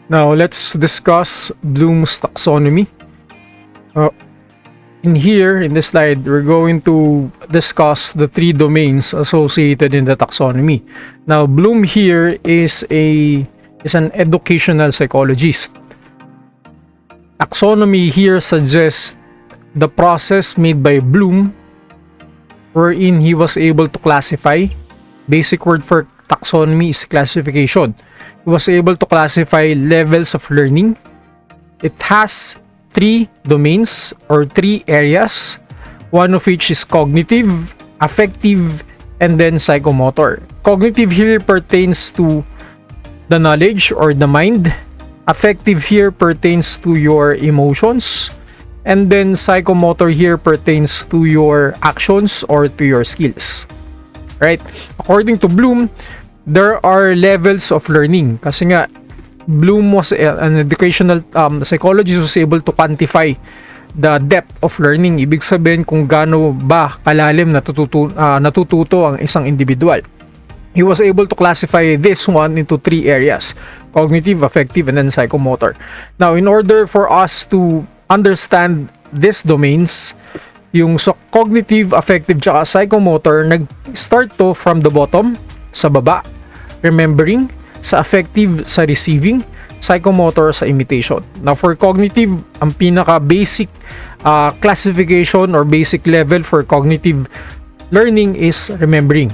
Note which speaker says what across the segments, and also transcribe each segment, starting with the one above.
Speaker 1: Now, let's discuss Bloom's taxonomy. In here, in this slide, we're going to discuss the 3 domains associated in the taxonomy. Now, Bloom here is an educational psychologist. Taxonomy here suggests the process made by Bloom, wherein he was able to classify. Basic word for taxonomy is classification. He was able to classify levels of learning. It has 3 domains or 3 areas, one of which is cognitive, affective, and then psychomotor. Cognitive here pertains to the knowledge or the mind. Affective here pertains to your emotions. And then psychomotor here pertains to your actions or to your skills. Right? According to Bloom, there are levels of learning. Kasi nga, Bloom was an educational psychologist, was able to quantify the depth of learning. Ibig sabihin kung gaano ba kalalim natututo ang isang individual. He was able to classify this one into 3 areas: cognitive, affective, and then psychomotor. Now, in order for us to understand these domains, yung sa cognitive, affective, tsaka psychomotor, nag-start to from the bottom, sa baba, remembering, sa affective, sa receiving, psychomotor, sa imitation. Now, for cognitive, ang pinaka-basic classification or basic level for cognitive learning is remembering.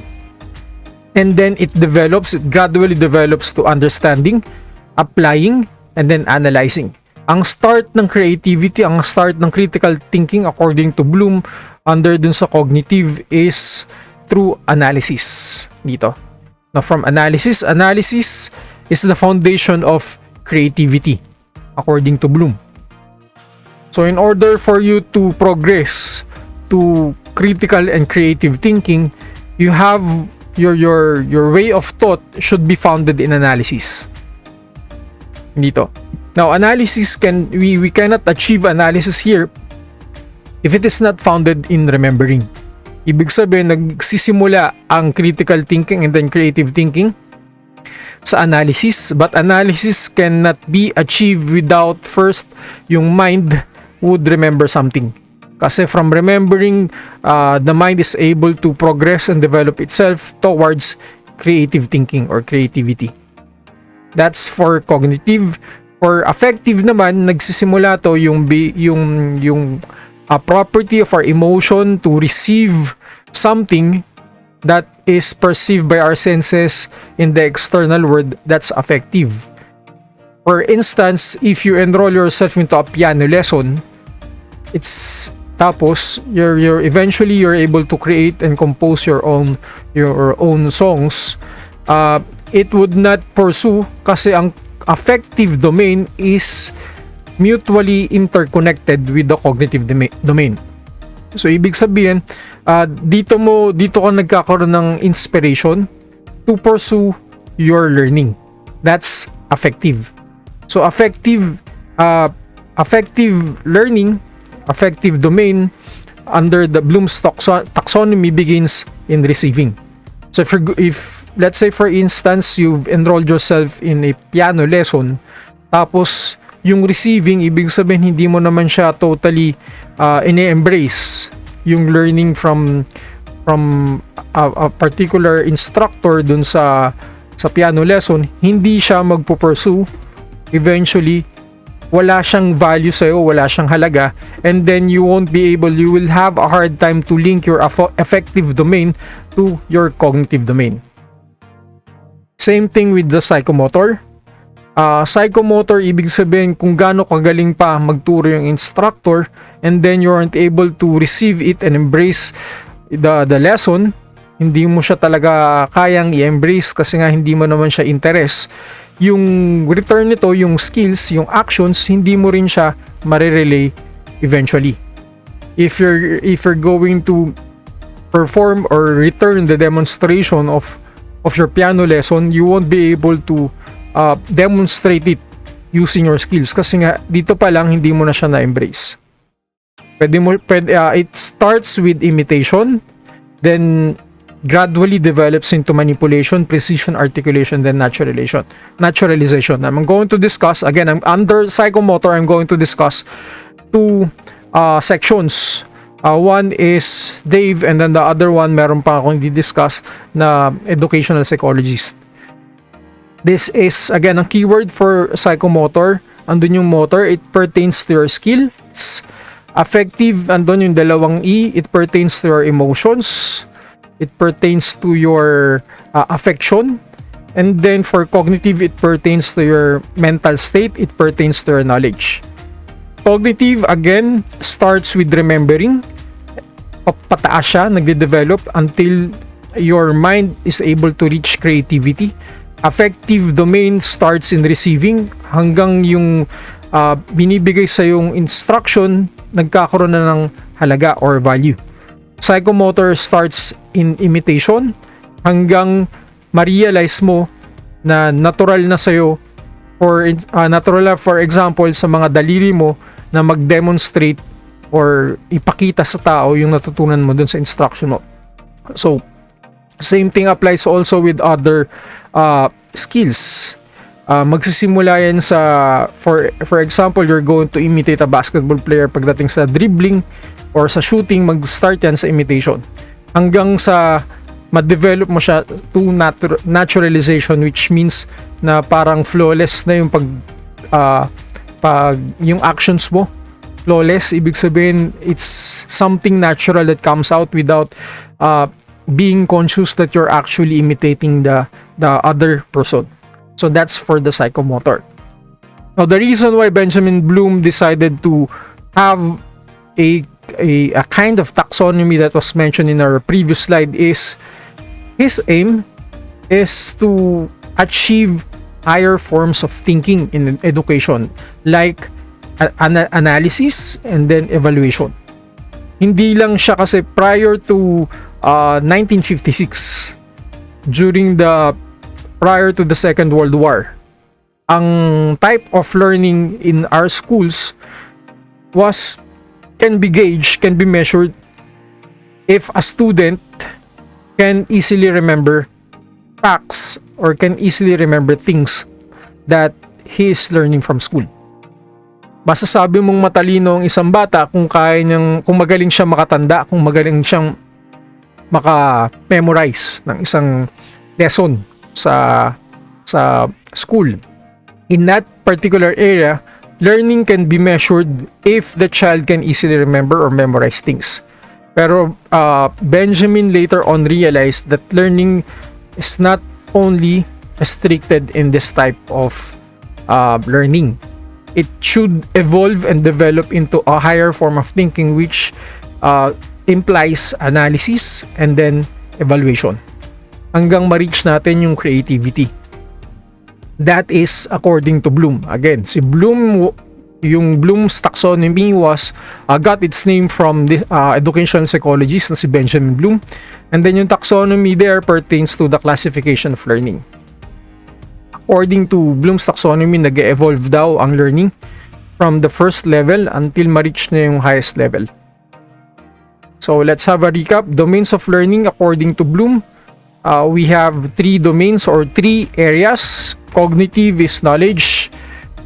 Speaker 1: And then it gradually develops to understanding, applying, and then analyzing. Ang start ng creativity, ang start ng critical thinking according to Bloom under dun sa cognitive is through analysis. Dito. Now from analysis is the foundation of creativity according to Bloom. So in order for you to progress to critical and creative thinking, you have your way of thought should be founded in analysis. Dito. Now, analysis we cannot achieve analysis here if it is not founded in remembering. Ibig sabihin, nagsisimula ang critical thinking and then creative thinking sa analysis, but analysis cannot be achieved without first yung mind would remember something. Kasi from remembering, the mind is able to progress and develop itself towards creative thinking or creativity. That's for cognitive. For affective naman, nagsisimula to yung property of our emotion to receive something that is perceived by our senses in the external world. That's affective. For instance, if you enroll yourself into a piano lesson, tapos you're eventually able to create and compose your own songs. It would not pursue kasi ang affective domain is mutually interconnected with the cognitive domain. So ibig sabihin, dito ka nagkakaroon ng inspiration to pursue your learning. That's affective. So affective learning, affective domain under the Bloom's taxonomy begins in receiving. So if let's say for instance you've enrolled yourself in a piano lesson, tapos yung receiving, ibig sabihin hindi mo naman siya totally ini-embrace yung learning from a particular instructor dun sa piano lesson, hindi siya magpo-pursue. Eventually wala siyang value sa'yo, wala siyang halaga, and then you will have a hard time to link your affective domain to your cognitive domain. Same thing with the psychomotor. Psychomotor, ibig sabihin kung gaano kagaling pa magturo yung instructor, and then you aren't able to receive it and embrace the lesson, hindi mo siya talaga kayang i-embrace kasi nga hindi mo naman siya interest. Yung return nito, yung skills, yung actions, hindi mo rin siya marirelay eventually. If you're going to perform or return the demonstration of your piano lesson, you won't be able to demonstrate it using your skills kasi nga dito pa lang hindi mo na siya na-embrace. It starts with imitation, then gradually develops into manipulation, precision, articulation, then naturalization. I'm going to discuss, again, I'm under psychomotor, I'm going to discuss two sections. One is Dave, and then the other one, meron pa akong i-discuss na educational psychologist. This is, again, ang keyword for psychomotor, andun yung motor, it pertains to your skills. Affective, andun yung dalawang E, it pertains to your emotions. It pertains to your affection. And then for cognitive, it pertains to your mental state. It pertains to your knowledge. Cognitive, again, starts with remembering. Pataas siya, nagde-develop until your mind is able to reach creativity. Affective domain starts in receiving hanggang yung binibigay sa yung instruction, nagkakaroon na ng halaga or value. Psychomotor starts in imitation hanggang ma-realize mo na natural na sa'yo or natural na, for example, sa mga daliri mo na mag-demonstrate or ipakita sa tao yung natutunan mo dun sa instruction mo. So, same thing applies also with other skills. Magsisimula yan sa, for example, you're going to imitate a basketball player pagdating sa dribbling or sa shooting, mag-start yan sa imitation. Hanggang sa ma-develop mo siya to naturalization, which means na parang flawless na yung yung actions mo. Flawless, ibig sabihin, it's something natural that comes out without being conscious that you're actually imitating the other person. So that's for the psychomotor. Now, the reason why Benjamin Bloom decided to have a kind of taxonomy that was mentioned in our previous slide is his aim is to achieve higher forms of thinking in education, like analysis and then evaluation. Hindi lang siya kasi prior to 1956, prior to the Second World War, ang type of learning in our schools can be gauged, can be measured if a student can easily remember facts or can easily remember things that he is learning from school. Masasabi mong matalino ang isang bata kung kung magaling siyang makatanda, kung magaling siyang maka-memorize ng isang lesson sa school. In that particular area, learning can be measured if the child can easily remember or memorize things. Pero Benjamin later on realized that learning is not only restricted in this type of learning. It should evolve and develop into a higher form of thinking, which implies analysis and then evaluation. Hanggang ma-reach natin yung creativity. That is according to Bloom. Again, si Bloom, yung Bloom's taxonomy got its name from the educational psychologist na si Benjamin Bloom. And then yung taxonomy there pertains to the classification of learning. According to Bloom's taxonomy, nag-evolve daw ang learning from the first level until ma-reach na yung highest level. So let's have a recap. Domains of learning according to Bloom. We have 3 domains or 3 areas. Cognitive is knowledge.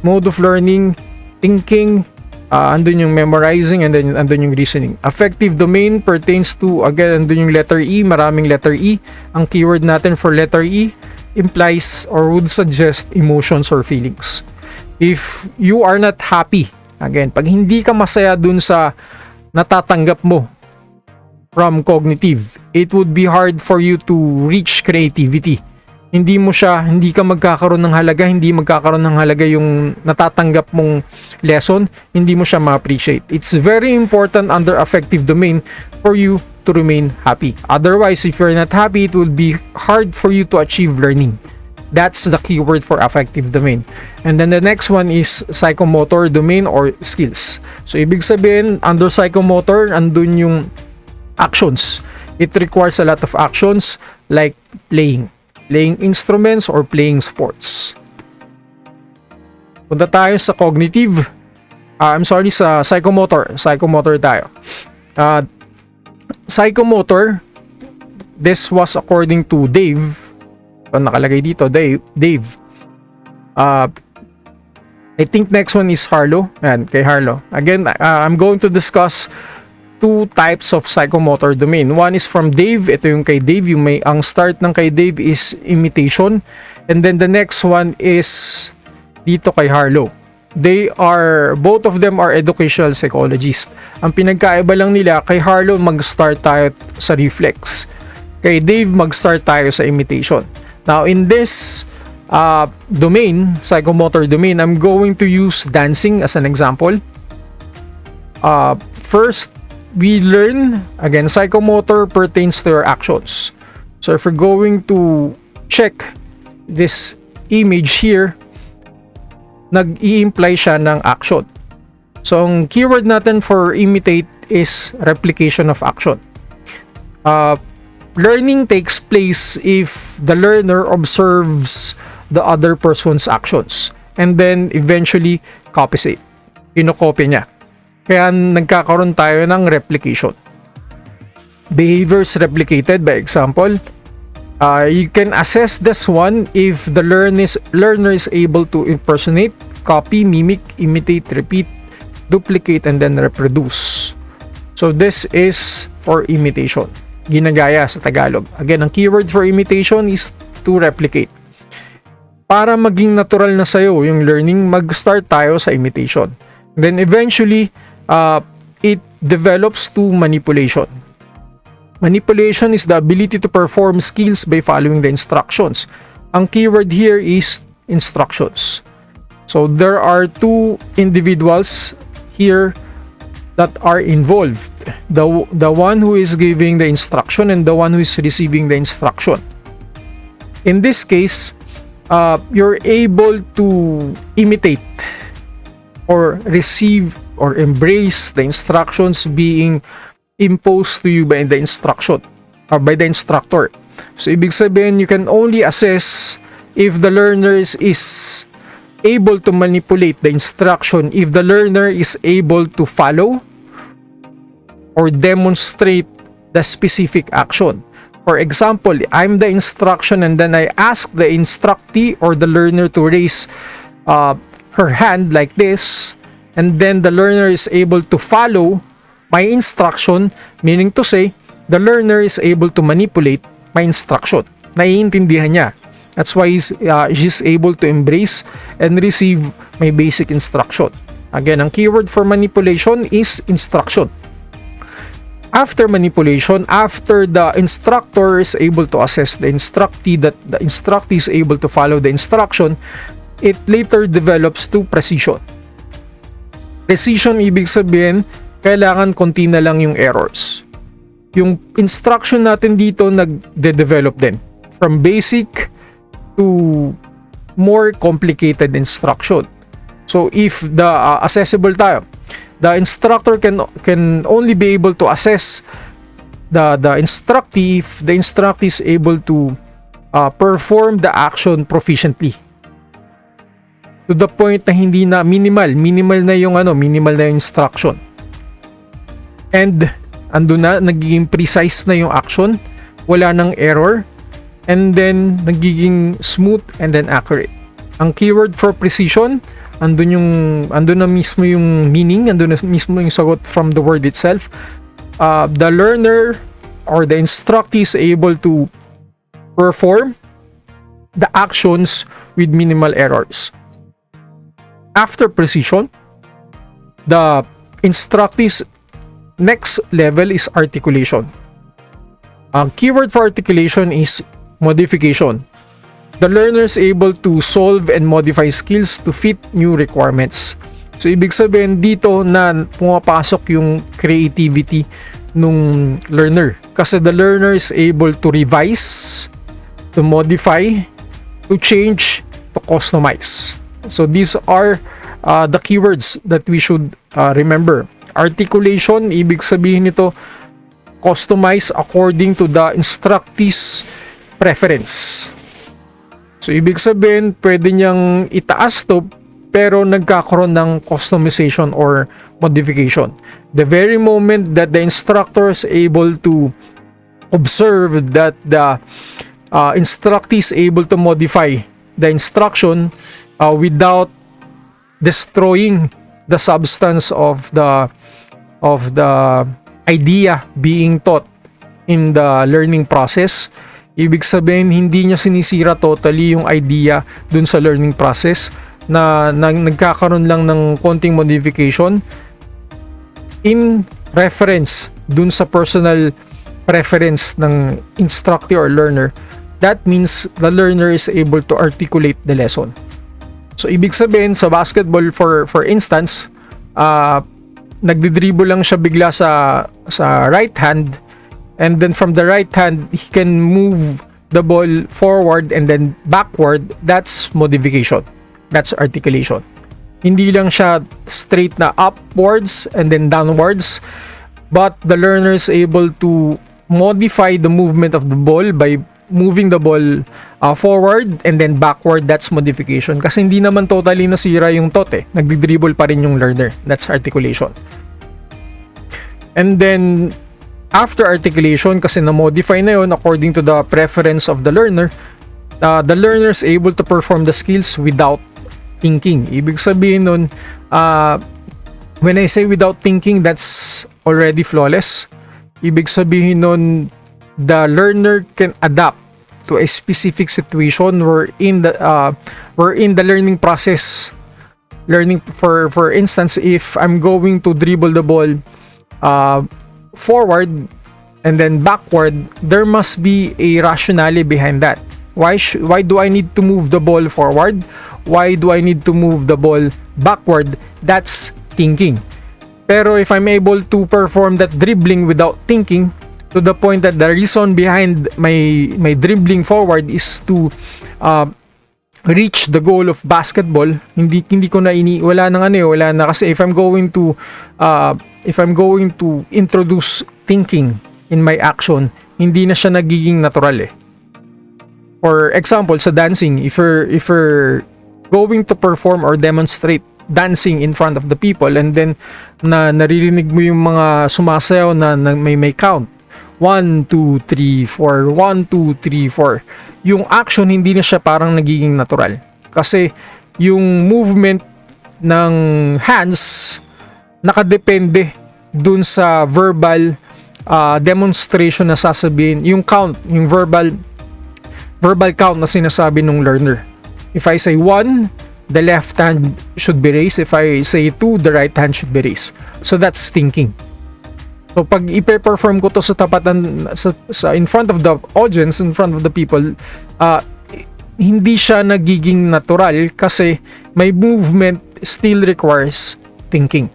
Speaker 1: Mode of learning, thinking, andun yung memorizing, and then andun yung reasoning. Affective domain pertains to, again, andun yung letter E, maraming letter E. Ang keyword natin for letter E implies or would suggest emotions or feelings. If you are not happy, again, pag hindi ka masaya dun sa natatanggap mo from cognitive, it would be hard for you to reach creativity. Hindi ka magkakaroon ng halaga yung natatanggap mong lesson, hindi mo siya ma-appreciate. It's very important under affective domain for you to remain happy. Otherwise, if you're not happy, it will be hard for you to achieve learning. That's the keyword for affective domain. And then the next one is psychomotor domain or skills. So, ibig sabihin, under psychomotor, andun yung actions. It requires a lot of actions like playing instruments or playing sports. Punta tayo sa cognitive. Sa psychomotor. Psychomotor tayo. Psychomotor, this was according to Dave. So, nakalagay dito, Dave. I think next one is Harlow. Ayan, kay Harlow. Again, I'm going to discuss two types of psychomotor domain. One is from Dave. Ito yung kay Dave. Ang start ng kay Dave is imitation. And then the next one is dito kay Harlow. Both of them are educational psychologists. Ang pinagkaiba lang nila, kay Harlow mag-start tayo sa reflex. Kay Dave mag-start tayo sa imitation. Now, in this domain, psychomotor domain, I'm going to use dancing as an example. First, we learn, again, psychomotor pertains to your actions. So if we're going to check this image here, nag-i-imply siya ng action. So ang keyword natin for imitate is replication of action. Learning takes place if the learner observes the other person's actions and then eventually copies it. Kinokopya niya. Kaya nagkakaroon tayo ng replication. Behaviors replicated, by example, you can assess this one if the learner is able to impersonate, copy, mimic, imitate, repeat, duplicate, and then reproduce. So this is for imitation. Ginagaya sa Tagalog. Again, ang keyword for imitation is to replicate. Para maging natural na sa'yo yung learning, mag-start tayo sa imitation. Then eventually, it develops to manipulation. Manipulation is the ability to perform skills by following the instructions. Ang keyword here is instructions. So there are two individuals here that are involved. The one who is giving the instruction and the one who is receiving the instruction. In this case, you're able to imitate or receive or embrace the instructions being imposed to you by the instruction or by the instructor. So ibig sabihin, you can only assess if the learner is able to manipulate the instruction, if the learner is able to follow or demonstrate the specific action. For example, I'm the instruction and then I ask the instructee or the learner to raise her hand like this, and then the learner is able to follow my instruction, meaning to say, the learner is able to manipulate my instruction. Naiintindihan niya. That's why she's able to embrace and receive my basic instruction. Again, ang keyword for manipulation is instruction. After manipulation, after the instructor is able to assess the instructee, that the instructee is able to follow the instruction, it later develops to precision. Precision, ibig sabihin, kailangan konti na lang yung errors. Yung instruction natin dito nagde-develop din. From basic to more complicated instruction. So if the accessible tayo, the instructor can only be able to assess the instructee if the instructee is able to perform the action proficiently. To the point na hindi na minimal na yung instruction. And andun na, nagiging precise na yung action, wala nang error, and then nagiging smooth and then accurate. Ang keyword for precision, andun na mismo yung meaning, andun na mismo yung sagot from the word itself. The learner or the instructee is able to perform the actions with minimal errors. After precision, the instructee's next level is articulation. Ang keyword for articulation is modification. The learner is able to solve and modify skills to fit new requirements. So, ibig sabihin dito na pumapasok yung creativity nung learner. Kasi the learner is able to revise, to modify, to change, to customize. So, these are the keywords that we should remember. Articulation, ibig sabihin nito, customize according to the instructee's preference. So, ibig sabihin, pwede niyang itaas to, pero nagkakaroon ng customization or modification. The very moment that the instructor is able to observed that the instructee is able to modify the instruction without destroying the substance of the idea being taught in the learning process. Ibig sabihin, hindi niya sinisira totally yung idea dun sa learning process, na nagkakaroon lang ng konting modification in reference dun sa personal preference ng instructor or learner. That means the learner is able to articulate the lesson. So ibig sabihin, sa basketball for instance, nagdidribble lang siya bigla sa right hand, and then from the right hand he can move the ball forward and then backward. That's modification. That's articulation. Hindi lang siya straight na upwards and then downwards, but the learner is able to modify the movement of the ball by moving the ball forward and then backward. That's modification. Kasi hindi naman totally nasira yung thought eh. Nagdi-dribble pa rin yung learner. That's articulation. And then after articulation, kasi na-modify na yun according to the preference of the learner is able to perform the skills without thinking. Ibig sabihin nun, when I say without thinking, that's already flawless. Ibig sabihin nun, the learner can adapt to a specific situation wherein the learning process, for instance, if I'm going to dribble the ball forward and then backward, there must be a rationale behind that. Why do I need to move the ball forward? Why do I need to move the ball backward? That's thinking. Pero if I'm able to perform that dribbling without thinking, to the point that the reason behind my dribbling forward is to reach the goal of basketball, hindi ko na wala na, kasi if I'm going to introduce thinking in my action, hindi na siya nagiging natural eh. For example, sa dancing, if you're going to perform or demonstrate dancing in front of the people, and then naririnig mo yung mga sumasayaw na may count 1, 2, 3, 4, 1, 2, 3, 4. Yung action hindi na siya parang nagiging natural. Kasi yung movement ng hands nakadepende dun sa verbal demonstration na sasabihin. Yung count, yung verbal count na sinasabi ng learner. If I say 1, the left hand should be raised. If I say 2, the right hand should be raised. So that's thinking. So pag i-perform ko to sa tapatan, sa in front of the audience, in front of the people, hindi siya nagiging natural kasi my movement still requires thinking.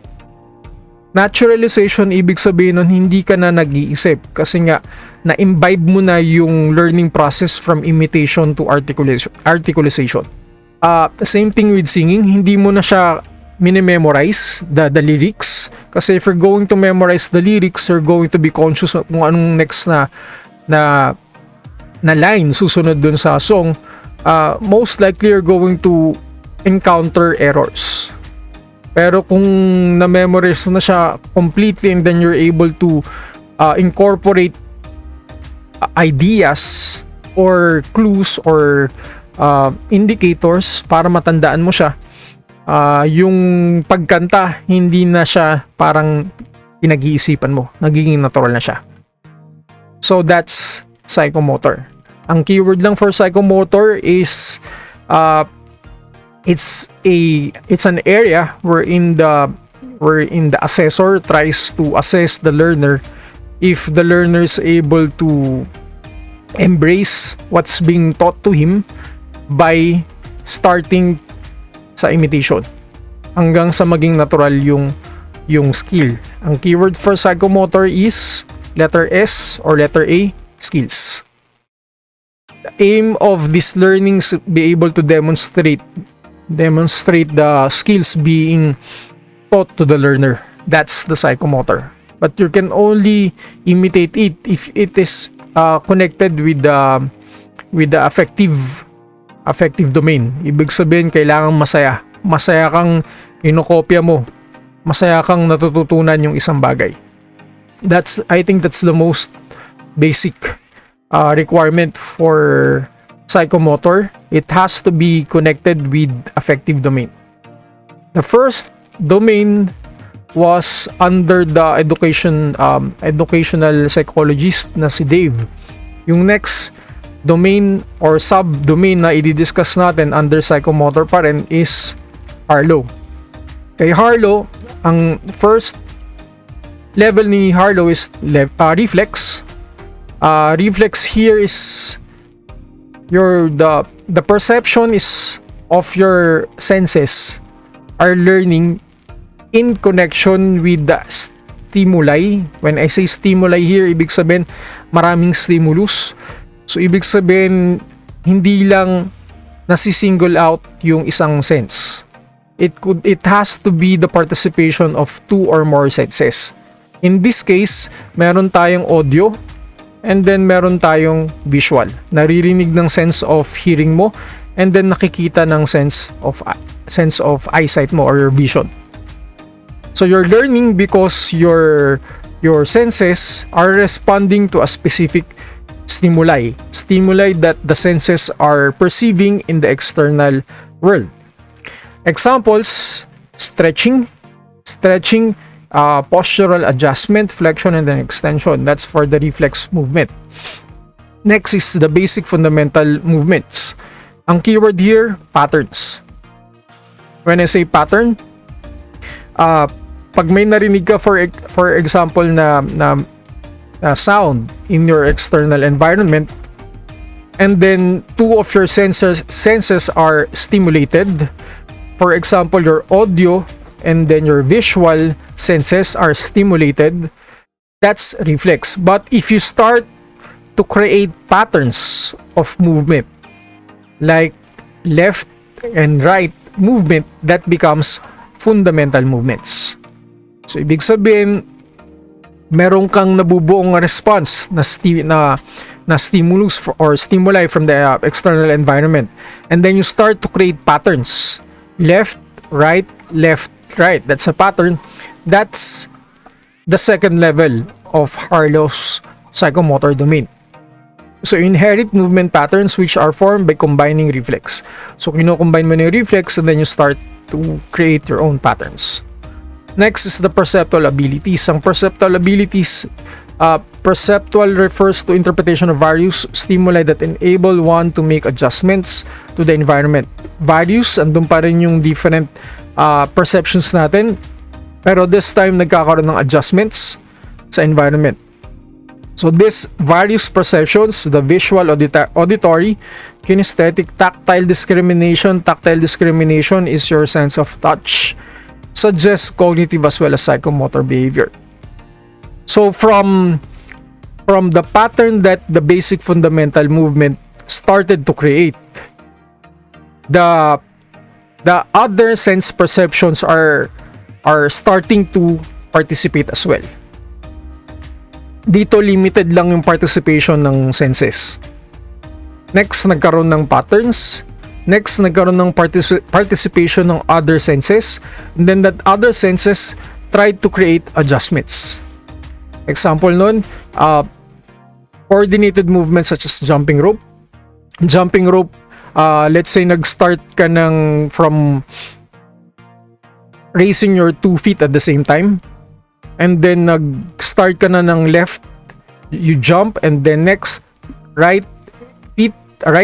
Speaker 1: Naturalization, ibig sabihin nun, hindi ka na nag-iisip kasi nga na-imbibe mo na yung learning process from imitation to articulation. Same thing with singing, hindi mo na siya mini-memorize the lyrics. Kasi if you're going to memorize the lyrics, you're going to be conscious kung anong next na line susunod dun sa song. Most likely you're going to encounter errors. Pero kung na-memorize na siya completely and then you're able to incorporate ideas or clues or indicators para matandaan mo siya, yung pagkanta hindi na siya parang pinag-iisipan mo, nagiging natural na siya. So that's psychomotor. Ang keyword lang for psychomotor is it's an area wherein the assessor tries to assess the learner if the learner is able to embrace what's being taught to him by starting sa imitation hanggang sa maging natural yung skill. Ang keyword for psychomotor is letter S or letter A, skills. The aim of this learning is be able to demonstrate the skills being taught to the learner. That's the psychomotor. But you can only imitate it if it is connected with the affective domain. Ibig sabihin, kailangan masaya. Masaya kang inokopya mo. Masaya kang natututunan yung isang bagay. I think that's the basic requirement for psychomotor. It has to be connected with affective domain. The first domain was under the educational psychologist na si Dave. Yung next domain or subdomain na i-discuss natin under psychomotor pa rin is Harlow. Kay Harlow, ang first level ni Harlow is reflex. Reflex here is the perception is of your senses are learning in connection with the stimuli. When I say stimuli here, ibig sabihin maraming stimulus. So ibig sabihin hindi lang nasi-single out yung isang sense. It has to be the participation of two or more senses. In this case, meron tayong audio and then meron tayong visual. Naririnig ng sense of hearing mo and then nakikita ng sense of eyesight mo or your vision. So you're learning because your senses are responding to a specific stimuli that the senses are perceiving in the external world. Examples: stretching, postural adjustment, flexion, and then extension. That's for the reflex movement. Next is the basic fundamental movements. Ang keyword here, patterns. When I say pattern, pag may narinig ka for example na sound in your external environment and then two of your senses are stimulated, for example your audio and then your visual senses are stimulated, that's reflex. But if you start to create patterns of movement like left and right movement, that becomes fundamental movements. So ibig sabihin, meron kang nabubuong response na stimulus or stimuli from the external environment, and then you start to create patterns, left, right, that's a pattern. That's the second level of Harlow's psychomotor domain. So inherit movement patterns which are formed by combining reflex. So kino-combine mo na yung reflex and then you start to create your own patterns. Next is the perceptual abilities. Ang perceptual abilities, perceptual refers to interpretation of various stimuli that enable one to make adjustments to the environment. Various, andun pa rin yung different perceptions natin, pero this time nagkakaroon ng adjustments sa environment. So these various perceptions, the visual, auditory, kinesthetic, tactile discrimination is your sense of touch, suggests cognitive as well as psychomotor behavior. So from the pattern that the basic fundamental movement started to create, the other sense perceptions are starting to participate as well. Dito limited lang yung participation ng senses. Next, nagkaroon ng patterns. Next, nagkaroon ng participation ng other senses. And then that other senses tried to create adjustments. Example nun, coordinated movements such as jumping rope. Jumping rope, let's say nag-start ka from raising your 2 feet at the same time. And then nag-start ka na ng left, you jump, and then next, right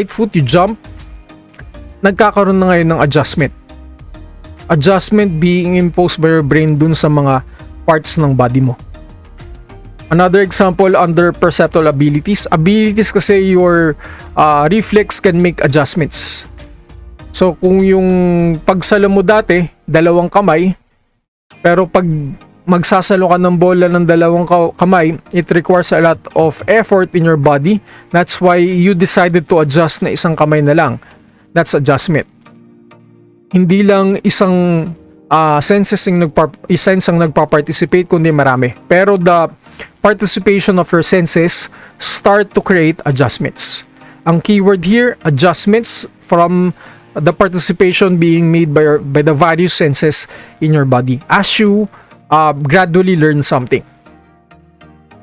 Speaker 1: foot, you jump. Nagkakaroon na ngayon ng adjustment. Adjustment being imposed by your brain dun sa mga parts ng body mo. Another example under perceptual abilities. Abilities kasi your reflex can make adjustments. So kung yung pagsalo mo dati, dalawang kamay, pero pag magsasalo ka ng bola ng dalawang kamay, it requires a lot of effort in your body. That's why you decided to adjust na isang kamay na lang. That's adjustment. Hindi lang isang sense ang nagpa-participate, kundi marami. Pero the participation of your senses start to create adjustments. Ang keyword here, adjustments from the participation being made by the various senses in your body as you gradually learn something.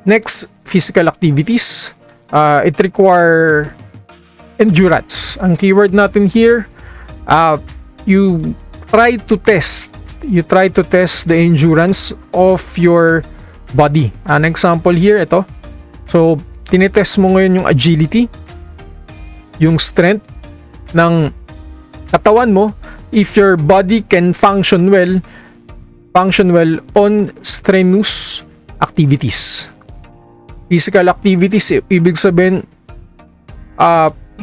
Speaker 1: Next, physical activities. It require endurance. Ang keyword natin here, you try to test the endurance of your body. An example here, ito. So, tinetest mo ngayon yung agility, yung strength ng katawan mo, if your body can function well on strenuous activities. Physical activities, ibig sabihin,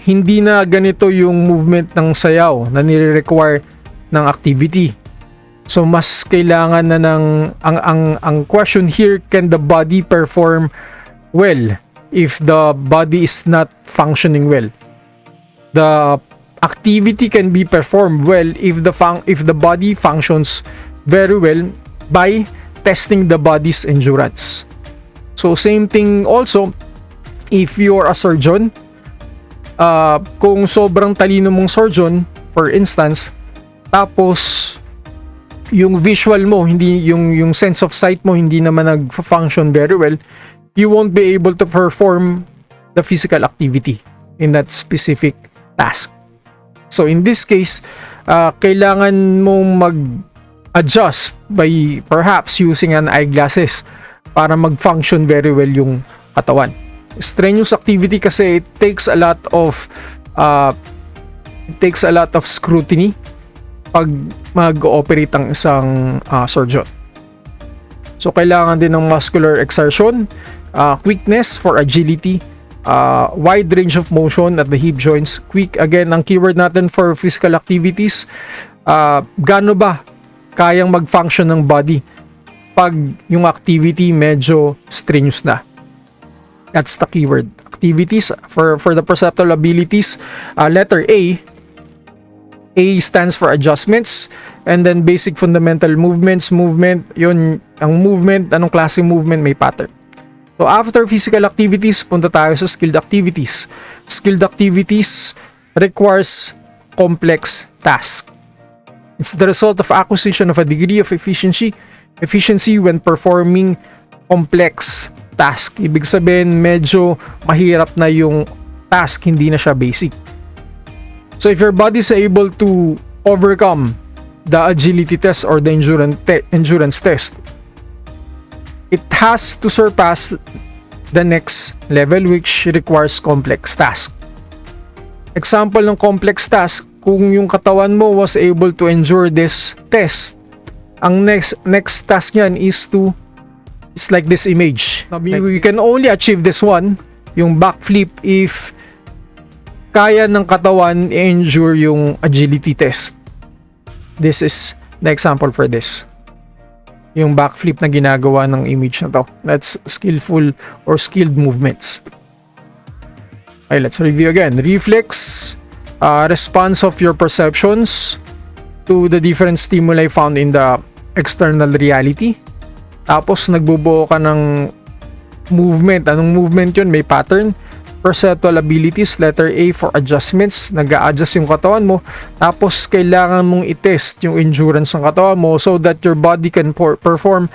Speaker 1: hindi na ganito yung movement ng sayaw na nire-require ng activity. So mas kailangan na ang question here, can the body perform well if the body is not functioning well? The activity can be performed well if the body functions very well by testing the body's endurance. So same thing also if you're a surgeon. Kung sobrang talino mong surgeon, for instance, tapos yung visual mo, hindi yung sense of sight mo hindi naman nag-function very well, you won't be able to perform the physical activity in that specific task. So in this case, kailangan mong mag-adjust by perhaps using an eyeglasses para mag-function very well yung katawan. Strenuous activity kasi it takes a lot of scrutiny pag mag-ooperate ang isang surgeon. So kailangan din ng muscular exertion, quickness for agility, wide range of motion at the hip joints. Quick, again, ang keyword natin for physical activities, gaano ba kayang mag-function ng body pag yung activity medyo strenuous na. That's the keyword. Activities for the perceptual abilities, letter A stands for adjustments, and then basic fundamental movements. Movement, yun, ang movement, anong klaseng movement, may pattern. So after physical activities, punta tayo sa skilled activities. Skilled activities requires complex task. It's the result of acquisition of a degree of efficiency when performing complex task. Ibig sabihin, medyo mahirap na yung task, hindi na siya basic. So if your body is able to overcome the agility test or the endurance test, it has to surpass the next level, which requires complex task. Example ng complex task, kung yung katawan mo was able to endure this test, ang next task niyan is like this image. We can only achieve this one, yung backflip, if kaya ng katawan i-endure yung agility test. This is the example for this. Yung backflip na ginagawa ng image na to. That's skillful or skilled movements. Okay, let's review again. Reflex, response of your perceptions to the different stimuli found in the external reality. Tapos nagbubuo ka ng movement. Anong movement yun? May pattern. Perceptual abilities, letter A for adjustments. Nag-a-adjust yung katawan mo. Tapos kailangan mong i-test yung endurance ng katawan mo so that your body can perform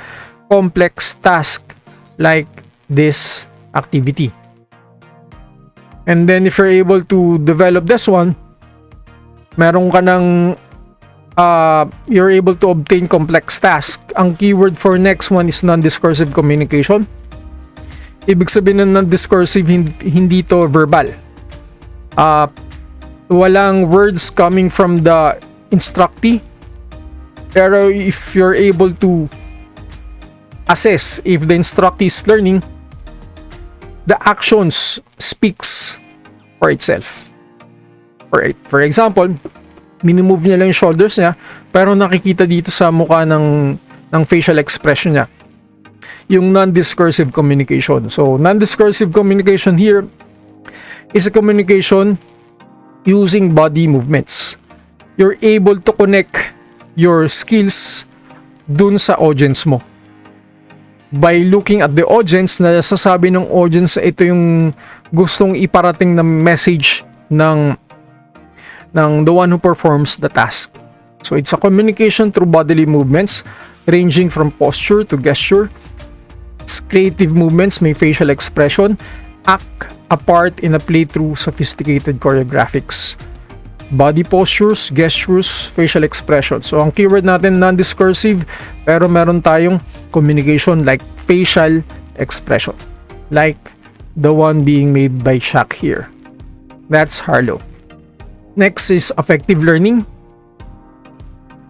Speaker 1: complex task like this activity. And then if you're able to develop this one, meron ka ng you're able to obtain complex task. Ang keyword for next one is nondiscursive communication. Ibig sabihin ng non-discursive, hindi to verbal. Walang words coming from the instructee. Pero if you're able to assess if the instructee is learning, the actions speaks for itself. For example, minimove niya lang yung shoulders niya, pero nakikita dito sa mukha ng facial expression niya yung non-discursive communication. So, non-discursive communication here is a communication using body movements. You're able to connect your skills dun sa audience mo. By looking at the audience, na sasabi ng audience, ito yung gustong iparating na message ng the one who performs the task. So, it's a communication through bodily movements ranging from posture to gesture. creative movements, may facial expression, act a part in a play through sophisticated choreographics. Body postures, gestures, facial expression. So ang keyword natin non-discursive, pero meron tayong communication like facial expression. Like the one being made by Shaq here. That's Harlow. Next is affective learning.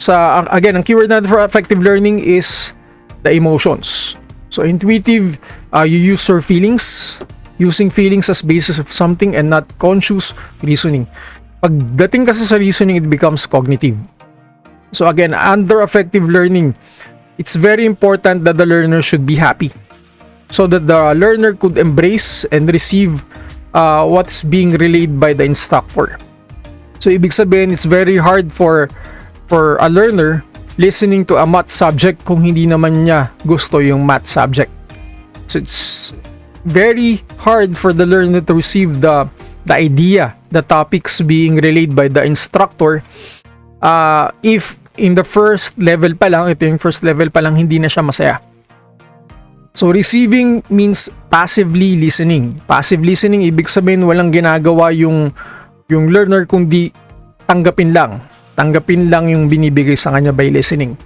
Speaker 1: Again, ang keyword natin for affective learning is the emotions. So intuitive, you use your feelings, using feelings as basis of something and not conscious reasoning. Pagdating kasi sa reasoning, it becomes cognitive. So again, under affective learning, it's very important that the learner should be happy so that the learner could embrace and receive what's being relayed by the instructor. So ibig sabihin, it's very hard for a learner listening to a math subject kung hindi naman niya gusto yung math subject. So it's very hard for the learner to receive the idea, the topics being relayed by the instructor if in the first level pa lang, ito yung first level pa lang, hindi na siya masaya. So receiving means passively listening. Passive listening, ibig sabihin walang ginagawa yung learner kundi tanggapin lang yung binibigay sa kanya by listening.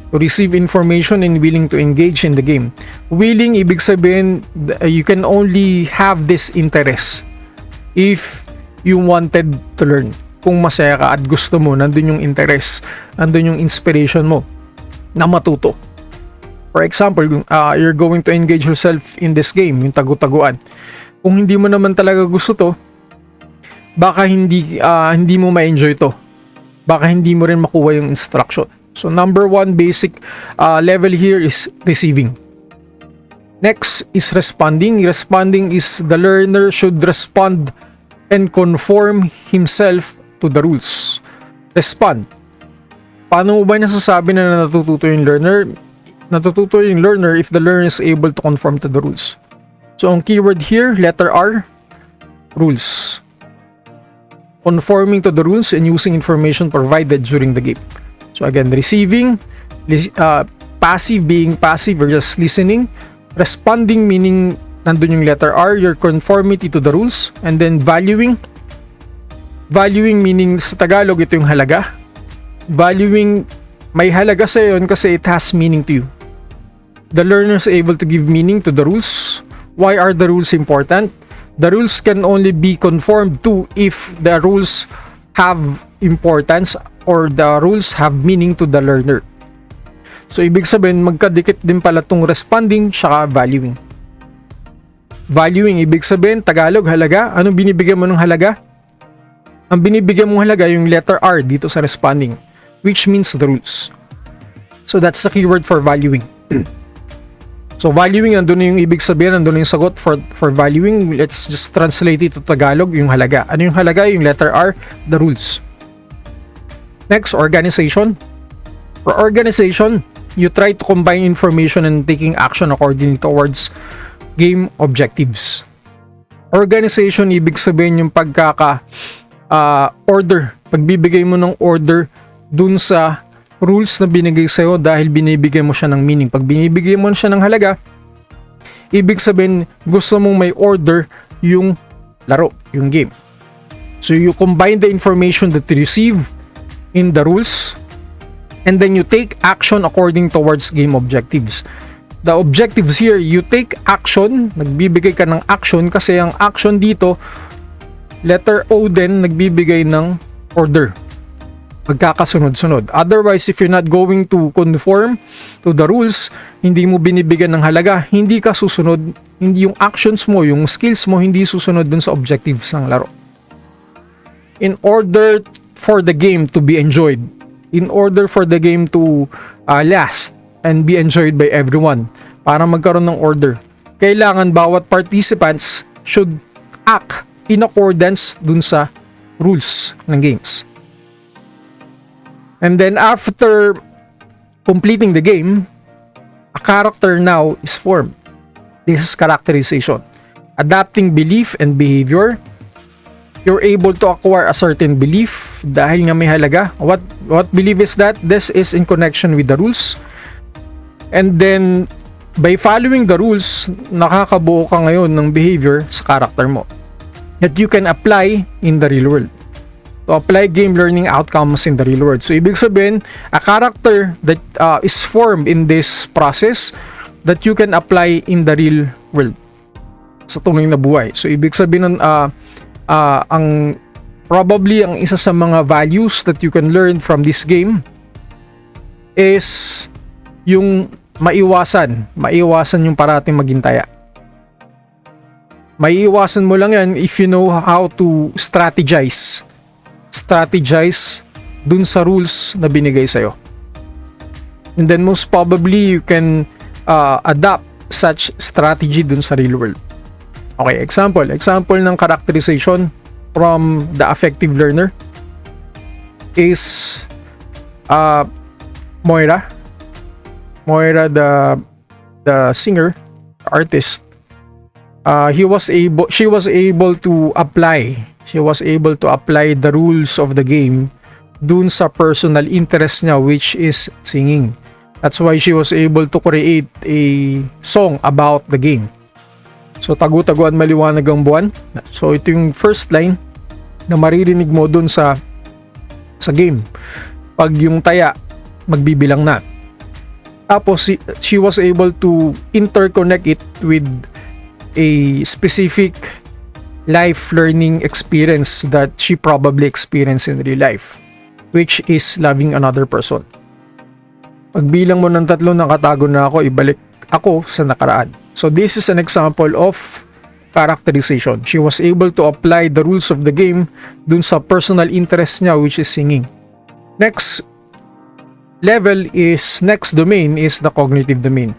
Speaker 1: To receive information and willing to engage in the game. Willing, ibig sabihin you can only have this interest if you wanted to learn. Kung masaya ka at gusto mo, nandun yung interest, nandun yung inspiration mo na matuto. For example, you're going to engage yourself in this game, yung tagu-taguan. Kung hindi mo naman talaga gusto to, baka hindi mo ma-enjoy to. Baka hindi mo rin makuha yung instruction. So number 1 basic level here is receiving. Next is responding. Responding is the learner should respond and conform himself to the rules. Respond. Paano ba nasasabi na natututo yung learner? Natututo yung learner if the learner is able to conform to the rules. So ang keyword here, letter R, rules. Conforming to the rules and using information provided during the game. So again, receiving, passive, being passive or just listening. Responding meaning nandun yung letter R, your conformity to the rules. And then valuing. Valuing meaning sa Tagalog, ito yung halaga. Valuing, may halaga sa yun kasi it has meaning to you. The learner is able to give meaning to the rules. Why are the rules important? The rules can only be conformed to if the rules have importance or the rules have meaning to the learner. So, ibig sabihin, magkadikit din pala tong responding tsaka valuing. Valuing, ibig sabihin, Tagalog, halaga. Anong binibigyan mo ng halaga? Ang binibigyan mong halaga yung letter R dito sa responding, which means the rules. So, that's the keyword for valuing. So, valuing, andun na yung ibig sabihin, andun na yung sagot for valuing. Let's just translate it to Tagalog, yung halaga. Ano yung halaga? Yung letter R, the rules. Next, organization. For organization, you try to combine information and taking action accordingly towards game objectives. Organization, ibig sabihin yung order. Pagbibigay mo ng order dun sa rules na binigay sa'yo dahil binibigay mo siya ng meaning. Pag binibigay mo siya ng halaga, ibig sabihin gusto mong may order yung laro, yung game. So you combine the information that you receive in the rules and then you take action according towards game objectives. The objectives here, you take action, nagbibigay ka ng action kasi ang action dito, letter O din, nagbibigay ng order. Magkakasunod-sunod. Otherwise, if you're not going to conform to the rules, hindi mo binibigyan ng halaga, hindi ka susunod, hindi yung actions mo, yung skills mo, hindi susunod dun sa objectives ng laro. In order for the game to be enjoyed, in order for the game to last and be enjoyed by everyone, para magkaroon ng order, kailangan bawat participants should act in accordance dun sa rules ng games. And then after completing the game, a character now is formed. This is characterization. Adapting belief and behavior. You're able to acquire a certain belief dahil nga may halaga. What belief is that? This is in connection with the rules. And then by following the rules, nakakabuo ka ngayon ng behavior sa character mo that you can apply in the real world. To apply game learning outcomes in the real world. So, ibig sabihin, a character that is formed in this process that you can apply in the real world. Sa tunay na buhay. So, ibig sabihin, probably ang isa sa mga values that you can learn from this game is yung maiwasan yung parating maghintaya. Maiiwasan mo lang yan if you know how to strategize dun sa rules na binigay sa'yo. And then most probably you can adapt such strategy dun sa real world. Okay, example ng characterization from the affective learner is Moira, the singer, artist. She was able to apply the rules of the game dun sa personal interest niya, which is singing. That's why she was able to create a song about the game. So, tagu-taguan maliwanag ang buwan. So, ito yung first line na maririnig mo dun sa game. Pag yung taya, magbibilang na. Tapos, she was able to interconnect it with a specific life learning experience that she probably experienced in real life, which is loving another person. Pagbilang mo ng 3, nakatago na ako, ibalik ako sa nakaraan. So this is an example of characterization. She was able to apply the rules of the game dun sa personal interest niya, which is singing. Next domain is the cognitive domain.